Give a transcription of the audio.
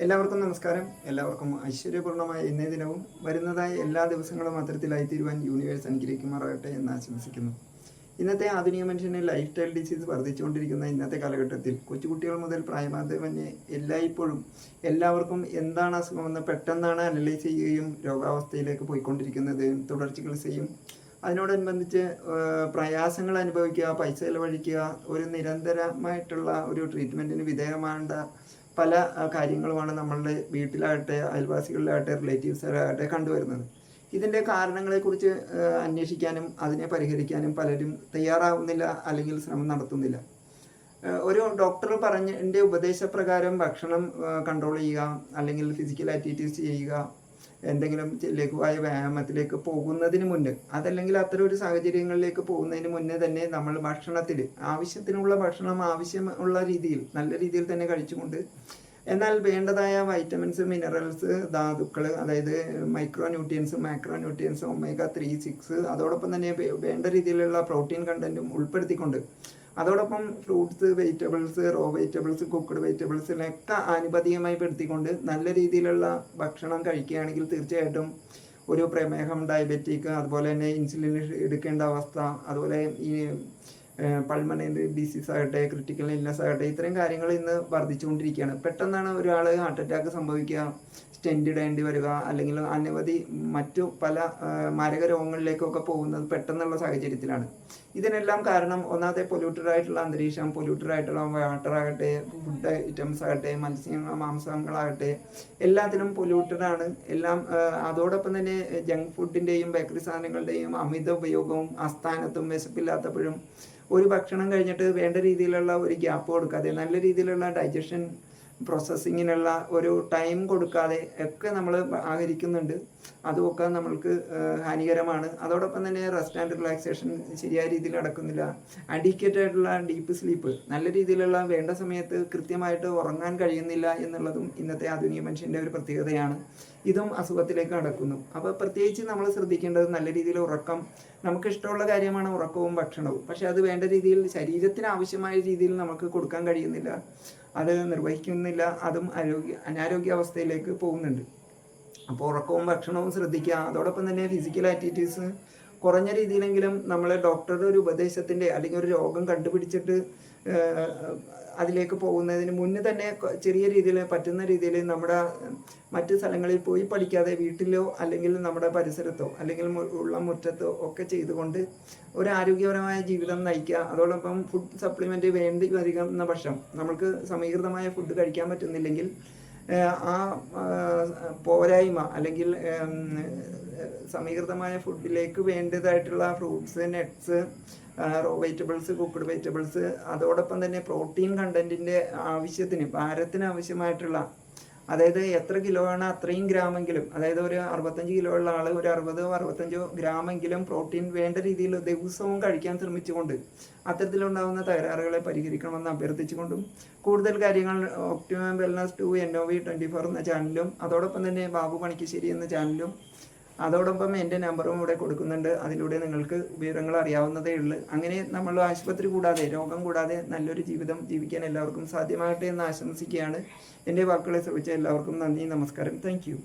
എല്ലാവർക്കും നമസ്കാരം. എല്ലാവർക്കും ഐശ്വര്യപൂർണ്ണമായ ഇന്നേ ദിനവും വരുന്നതായ എല്ലാ ദിവസങ്ങളും അത്തരത്തിലായി തീരുവാൻ യൂണിവേഴ്സ് അനുഗ്രഹിക്കുമാറാകട്ടെ എന്ന് ആശംസിക്കുന്നു. ഇന്നത്തെ ആധുനിക മനുഷ്യന് ലൈഫ് സ്റ്റൈൽ ഡിസീസ് വർദ്ധിച്ചുകൊണ്ടിരിക്കുന്ന ഇന്നത്തെ കാലഘട്ടത്തിൽ കൊച്ചുകുട്ടികൾ മുതൽ പ്രായമായവരെ എല്ലായ്പ്പോഴും എല്ലാവർക്കും എന്താണ് അസുഖമെന്ന് പെട്ടെന്നാണ് അനലൈസ് ചെയ്യുകയും രോഗാവസ്ഥയിലേക്ക് പോയിക്കൊണ്ടിരിക്കുന്നത്. തുടർ ചികിത്സയും അതിനോടനുബന്ധിച്ച് പ്രയാസങ്ങൾ അനുഭവിക്കുക, പൈസ ചെലവഴിക്കുക, ഒരു നിരന്തരമായിട്ടുള്ള ഒരു ട്രീറ്റ്മെൻറ്റിന് വിധേയമാകേണ്ട പല കാര്യങ്ങളുമാണ് നമ്മളുടെ വീട്ടിലാകട്ടെ, അയൽവാസികളിലാകട്ടെ, റിലേറ്റീവ്സിലാകട്ടെ കണ്ടുവരുന്നത്. ഇതിൻ്റെ കാരണങ്ങളെക്കുറിച്ച് അന്വേഷിക്കാനും അതിനെ പരിഹരിക്കാനും പലരും തയ്യാറാവുന്നില്ല, അല്ലെങ്കിൽ ശ്രമം നടത്തുന്നില്ല. ഒരു ഡോക്ടർ പറഞ്ഞതിൻ്റെ ഉപദേശപ്രകാരം ഭക്ഷണം കൺട്രോൾ ചെയ്യുക, അല്ലെങ്കിൽ ഫിസിക്കൽ ആക്ടിവിറ്റീസ് ചെയ്യുക, എന്തെങ്കിലും ലഘുവായ വ്യായാമത്തിലേക്ക് പോകുന്നതിന് മുന്നേ, അതല്ലെങ്കിൽ അത്തരം ഒരു സാഹചര്യങ്ങളിലേക്ക് പോകുന്നതിന് മുന്നേ തന്നെ നമ്മൾ ഭക്ഷണത്തിൽ ആവശ്യത്തിനുള്ള ഭക്ഷണം ആവശ്യമുള്ള രീതിയിൽ നല്ല രീതിയിൽ തന്നെ കഴിച്ചുകൊണ്ട്, എന്നാൽ വേണ്ടതായ വൈറ്റമിൻസ്, മിനറൽസ്, ധാതുക്കൾ, അതായത് micro nutrients, macro nutrients, omega 3, 6, അതോടൊപ്പം തന്നെ വേണ്ട രീതിയിലുള്ള പ്രോട്ടീൻ കണ്ടന്റും ഉൾപ്പെടുത്തിക്കൊണ്ട്, അതോടൊപ്പം fruits, vegetables, raw vegetables, cooked വെജിറ്റബിൾസിനൊക്കെ ആനുപാതികമായി പെടുത്തിക്കൊണ്ട് നല്ല രീതിയിലുള്ള ഭക്ഷണം കഴിക്കുകയാണെങ്കിൽ തീർച്ചയായിട്ടും ഒരു പ്രമേഹം, ഡയബറ്റിക്, അതുപോലെ തന്നെ ഇൻസുലിൻ എടുക്കേണ്ട അവസ്ഥ, അതുപോലെ ഈ പൾമണറി ഡിസീസ് ആകട്ടെ, ക്രിട്ടിക്കൽ ഇൽനെസ് ആകട്ടെ, ഇത്തരം കാര്യങ്ങൾ ഇന്ന് വർദ്ധിച്ചുകൊണ്ടിരിക്കുകയാണ്. പെട്ടെന്നാണ് ഒരാൾ ഹാർട്ട് അറ്റാക്ക് സംഭവിക്കുക, സ്റ്റെൻറ്റ് ഇടേണ്ടി വരിക, അല്ലെങ്കിൽ അനവധി മറ്റു പല മാരക രോഗങ്ങളിലേക്കൊക്കെ പോകുന്നത് പെട്ടെന്നുള്ള സാഹചര്യത്തിലാണ്. ഇതിനെല്ലാം കാരണം ഒന്നാമത്തെ പൊല്യൂട്ടഡ് ആയിട്ടുള്ള അന്തരീക്ഷം, പൊല്യൂട്ടഡ് ആയിട്ടുള്ള വാട്ടർ ആകട്ടെ, ഫുഡ് ഐറ്റംസ് ആകട്ടെ, മാംസങ്ങളാകട്ടെ, എല്ലാത്തിലും പൊല്യൂട്ടഡ് ആണ് എല്ലാം. അതോടൊപ്പം തന്നെ ജങ്ക് ഫുഡിൻ്റെയും ബേക്കറി സാധനങ്ങളുടെയും അമിത ഉപയോഗവും അസ്ഥാനത്തും വിശപ്പില്ലാത്തപ്പോഴും ഒരു ഭക്ഷണം കഴിഞ്ഞിട്ട് വേണ്ട രീതിയിലുള്ള ഒരു ഗ്യാപ്പ് കൊടുക്കാതെ, നല്ല രീതിയിലുള്ള ഡൈജഷൻ പ്രോസസ്സിങ്ങിനുള്ള ഒരു ടൈം കൊടുക്കാതെ ഒക്കെ നമ്മൾ ആഹരിക്കുന്നുണ്ട്. അതുമൊക്കെ നമ്മൾക്ക് ഹാനികരമാണ്. അതോടൊപ്പം തന്നെ റെസ്റ്റ് ആൻഡ് റിലാക്സേഷൻ ശരിയായ രീതിയിൽ നടക്കുന്നില്ല. അഡിക്വേറ്റഡ് ആയിട്ടുള്ള ഡീപ്പ് സ്ലീപ്പ്, നല്ല രീതിയിലുള്ള വേണ്ട സമയത്ത് കൃത്യമായിട്ട് ഉറങ്ങാൻ കഴിയുന്നില്ല എന്നുള്ളതും ഇന്നത്തെ ആധുനിക മനുഷ്യൻ്റെ ഒരു പ്രത്യേകതയാണ്. ഇതും അസുഖത്തിലേക്ക് നടക്കുന്നു. അപ്പോൾ പ്രത്യേകിച്ച് നമ്മൾ ശ്രദ്ധിക്കേണ്ടത് നല്ല രീതിയിൽ ഉറക്കം. നമുക്കിഷ്ടമുള്ള കാര്യമാണ് ഉറക്കവും ഭക്ഷണവും, പക്ഷെ അത് വേണ്ട രീതിയിൽ ശരീരത്തിന് ആവശ്യമായ രീതിയിൽ നമുക്ക് കൊടുക്കാൻ കഴിയുന്നില്ല, അത് നിർവഹിക്കുന്നില്ല. അതും അനാരോഗ്യാവസ്ഥയിലേക്ക് പോകുന്നുണ്ട്. അപ്പോൾ ഉറക്കവും ഭക്ഷണവും ശ്രദ്ധിക്കുക. അതോടൊപ്പം തന്നെ ഫിസിക്കൽ ആക്ടിവിറ്റീസ് കുറഞ്ഞ രീതിയിലെങ്കിലും നമ്മൾ ഡോക്ടറുടെ ഒരു ഉപദേശത്തിൻ്റെ, അല്ലെങ്കിൽ ഒരു രോഗം കണ്ടുപിടിച്ചിട്ട് അതിലേക്ക് പോകുന്നതിന് മുന്നേ തന്നെ ചെറിയ രീതിയിൽ പറ്റുന്ന രീതിയിൽ നമ്മുടെ മറ്റ് സ്ഥലങ്ങളിൽ പോയി പഠിക്കാതെ വീട്ടിലോ അല്ലെങ്കിൽ നമ്മുടെ പരിസരത്തോ അല്ലെങ്കിൽ ഉള്ള മുറ്റത്തോ ഒക്കെ ചെയ്തുകൊണ്ട് ഒരു ആരോഗ്യപരമായ ജീവിതം നയിക്കുക. അതോടൊപ്പം ഫുഡ് സപ്ലിമെൻറ്റ് വേണ്ടി വരുന്ന പക്ഷം നമുക്ക് സമീകൃതമായ ഫുഡ് കഴിക്കാൻ പറ്റുന്നില്ലെങ്കിൽ ആ പോരായ്മ, അല്ലെങ്കിൽ സമീകൃതമായ ഫുഡിലേക്ക് വേണ്ടതായിട്ടുള്ള fruits, nuts, raw vegetables, cooked vegetables, അതോടൊപ്പം തന്നെ പ്രോട്ടീൻ കണ്ടൻറ്റിൻ്റെ ആവശ്യത്തിന്, ഭാരത്തിന് ആവശ്യമായിട്ടുള്ള, അതായത് എത്ര കിലോ ആണ് അത്രയും ഗ്രാമെങ്കിലും, അതായത് ഒരു 65 കിലോ ഉള്ള ആൾ ഒരു 60-65 ഗ്രാമെങ്കിലും പ്രോട്ടീൻ വേണ്ട രീതിയിൽ ദിവസവും കഴിക്കാൻ ശ്രമിച്ചുകൊണ്ട് അത്തരത്തിലുണ്ടാകുന്ന തകരാറുകളെ പരിഹരിക്കണമെന്ന് അഭ്യർത്ഥിച്ചുകൊണ്ടും, കൂടുതൽ കാര്യങ്ങൾ ഒപ്റ്റിമം വെൽനസ് 2 NOV24 എന്ന ചാനലും, അതോടൊപ്പം തന്നെ ബാബു പണിക്കശ്ശേരി എന്ന ചാനലും, അതോടൊപ്പം എൻ്റെ നമ്പറും ഇവിടെ കൊടുക്കുന്നുണ്ട്. അതിലൂടെ നിങ്ങൾക്ക് വിവരങ്ങൾ അറിയാവുന്നതേ ഉള്ളൂ. അങ്ങനെ നമ്മൾ ആശുപത്രി കൂടാതെ, രോഗം കൂടാതെ നല്ലൊരു ജീവിതം ജീവിക്കാൻ എല്ലാവർക്കും സാധ്യമാകട്ടെ എന്ന് ആശംസിക്കുകയാണ്. എൻ്റെ വാക്കുകളെ ശ്രമിച്ച എല്ലാവർക്കും നന്ദി, നമസ്കാരം, താങ്ക് യു.